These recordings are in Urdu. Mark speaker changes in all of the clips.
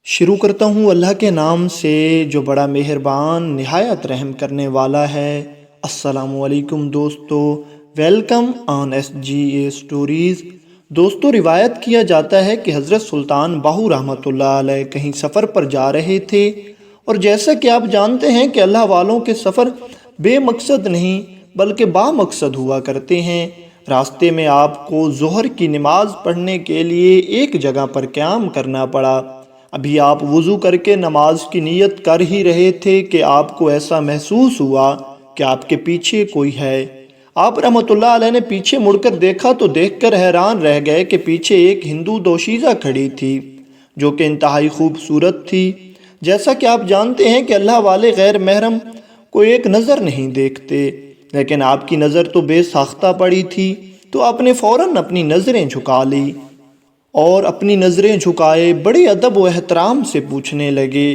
Speaker 1: شروع کرتا ہوں اللہ کے نام سے جو بڑا مہربان نہایت رحم کرنے والا ہے۔ السلام علیکم دوستو، welcome on S G A Stories. دوستو، روایت کیا جاتا ہے کہ حضرت سلطان باہو رحمۃ اللہ علیہ کہیں سفر پر جا رہے تھے، اور جیسا کہ آپ جانتے ہیں کہ اللہ والوں کے سفر بے مقصد نہیں بلکہ با مقصد ہوا کرتے ہیں۔ راستے میں آپ کو ظہر کی نماز پڑھنے کے لیے ایک جگہ پر قیام کرنا پڑا۔ ابھی آپ وضو کر کے نماز کی نیت کر ہی رہے تھے کہ آپ کو ایسا محسوس ہوا کہ آپ کے پیچھے کوئی ہے۔ آپ رحمۃ اللہ علیہ نے پیچھے مڑ کر دیکھا تو دیکھ کر حیران رہ گئے کہ پیچھے ایک ہندو دوشیزہ کھڑی تھی جو کہ انتہائی خوبصورت تھی۔ جیسا کہ آپ جانتے ہیں کہ اللہ والے غیر محرم کو ایک نظر نہیں دیکھتے، لیکن آپ کی نظر تو بے ساختہ پڑی تھی، تو آپ نے فوراً اپنی نظریں جھکا لی اور اپنی نظریں جھکائے بڑے ادب و احترام سے پوچھنے لگے،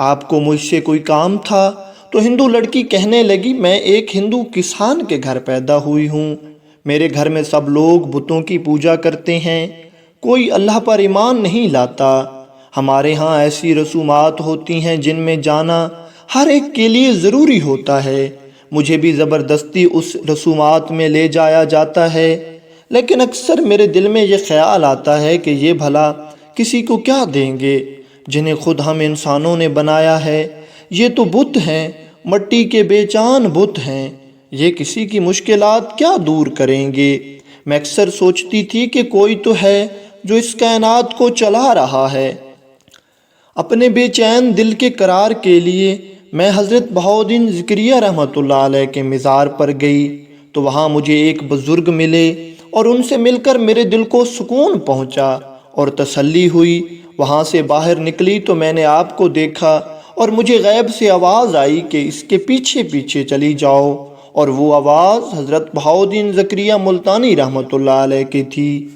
Speaker 1: آپ کو مجھ سے کوئی کام تھا؟ تو ہندو لڑکی کہنے لگی، میں ایک ہندو کسان کے گھر پیدا ہوئی ہوں، میرے گھر میں سب لوگ بتوں کی پوجا کرتے ہیں، کوئی اللہ پر ایمان نہیں لاتا۔ ہمارے ہاں ایسی رسومات ہوتی ہیں جن میں جانا ہر ایک کے لیے ضروری ہوتا ہے، مجھے بھی زبردستی اس رسومات میں لے جایا جاتا ہے، لیکن اکثر میرے دل میں یہ خیال آتا ہے کہ یہ بھلا کسی کو کیا دیں گے جنہیں خود ہم انسانوں نے بنایا ہے؟ یہ تو بت ہیں، مٹی کے بے جان بت ہیں، یہ کسی کی مشکلات کیا دور کریں گے؟ میں اکثر سوچتی تھی کہ کوئی تو ہے جو اس کائنات کو چلا رہا ہے۔ اپنے بے چین دل کے قرار کے لیے میں حضرت بہاؤالدین زکریا رحمۃ اللہ علیہ کے مزار پر گئی تو وہاں مجھے ایک بزرگ ملے، اور ان سے مل کر میرے دل کو سکون پہنچا اور تسلی ہوئی۔ وہاں سے باہر نکلی تو میں نے آپ کو دیکھا، اور مجھے غیب سے آواز آئی کہ اس کے پیچھے پیچھے چلی جاؤ، اور وہ آواز حضرت بہاؤالدین زکریا ملتانی رحمۃ اللہ علیہ کی تھی۔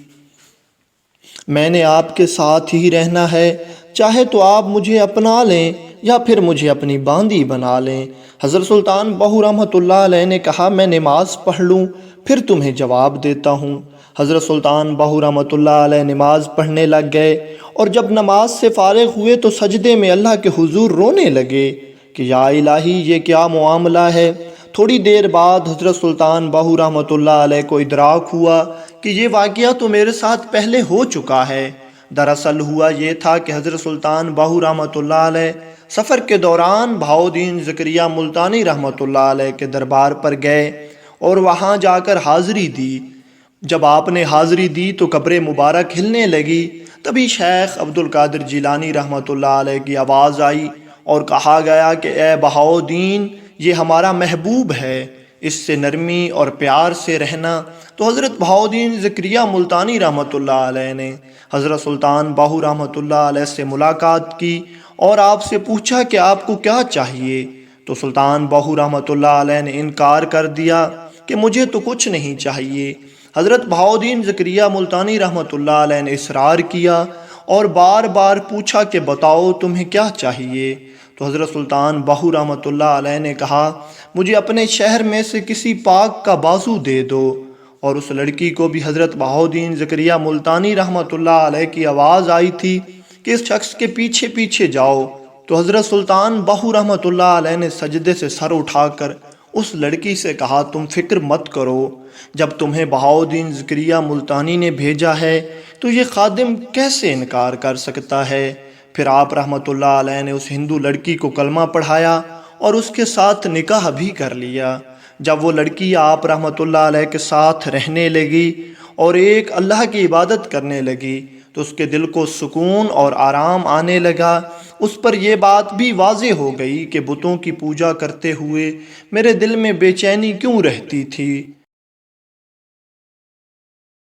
Speaker 1: میں نے آپ کے ساتھ ہی رہنا ہے، چاہے تو آپ مجھے اپنا لیں یا پھر مجھے اپنی باندی بنا لیں۔ حضرت سلطان باہو رحمۃ اللہ علیہ نے کہا، میں نماز پڑھ لوں پھر تمہیں جواب دیتا ہوں۔ حضرت سلطان باہو رحمۃ اللہ علیہ نماز پڑھنے لگ گئے، اور جب نماز سے فارغ ہوئے تو سجدے میں اللہ کے حضور رونے لگے کہ یا الہی، یہ کیا معاملہ ہے؟ تھوڑی دیر بعد حضرت سلطان باہو رحمۃ اللہ علیہ کو ادراک ہوا کہ یہ واقعہ تو میرے ساتھ پہلے ہو چکا ہے۔ دراصل ہوا یہ تھا کہ حضرت سلطان باہو رحمۃ اللہ علیہ سفر کے دوران بہاؤالدین زکریا ملتانی رحمۃ اللہ علیہ کے دربار پر گئے اور وہاں جا کر حاضری دی۔ جب آپ نے حاضری دی تو قبر مبارک ہلنے لگی۔ تبھی شیخ عبد القادر جیلانی رحمۃ اللہ علیہ کی آواز آئی اور کہا گیا کہ اے بہاؤالدین، یہ ہمارا محبوب ہے، اس سے نرمی اور پیار سے رہنا۔ تو حضرت بہاؤالدین زکریا ملتانی رحمۃ اللہ علیہ نے حضرت سلطان باہو رحمۃ اللہ علیہ سے ملاقات کی اور آپ سے پوچھا کہ آپ کو کیا چاہیے؟ تو سلطان باہو رحمۃ اللہ علیہ نے انکار کر دیا کہ مجھے تو کچھ نہیں چاہیے۔ حضرت بہاؤالدین زکریا ملتانی رحمۃ اللہ علیہ نے اصرار کیا اور بار بار پوچھا کہ بتاؤ تمہیں کیا چاہیے؟ تو حضرت سلطان باہو رحمۃ اللہ علیہ نے کہا، مجھے اپنے شہر میں سے کسی پاک کا بازو دے دو۔ اور اس لڑکی کو بھی حضرت بہاؤالدین زکریا ملتانی رحمۃ اللہ علیہ کی آواز آئی تھی کہ اس شخص کے پیچھے پیچھے جاؤ۔ تو حضرت سلطان باہو رحمۃ اللہ علیہ نے سجدے سے سر اٹھا کر اس لڑکی سے کہا، تم فکر مت کرو، جب تمہیں بہاؤالدین زکریا ملتانی نے بھیجا ہے تو یہ خادم کیسے انکار کر سکتا ہے؟ پھر آپ رحمۃ اللہ علیہ نے اس ہندو لڑکی کو کلمہ پڑھایا اور اس کے ساتھ نکاح بھی کر لیا۔ جب وہ لڑکی آپ رحمۃ اللہ علیہ کے ساتھ رہنے لگی اور ایک اللہ کی عبادت کرنے لگی تو اس کے دل کو سکون اور آرام آنے لگا۔ اس پر یہ بات بھی واضح ہو گئی کہ بتوں کی پوجا کرتے ہوئے میرے دل میں بے چینی کیوں رہتی تھی۔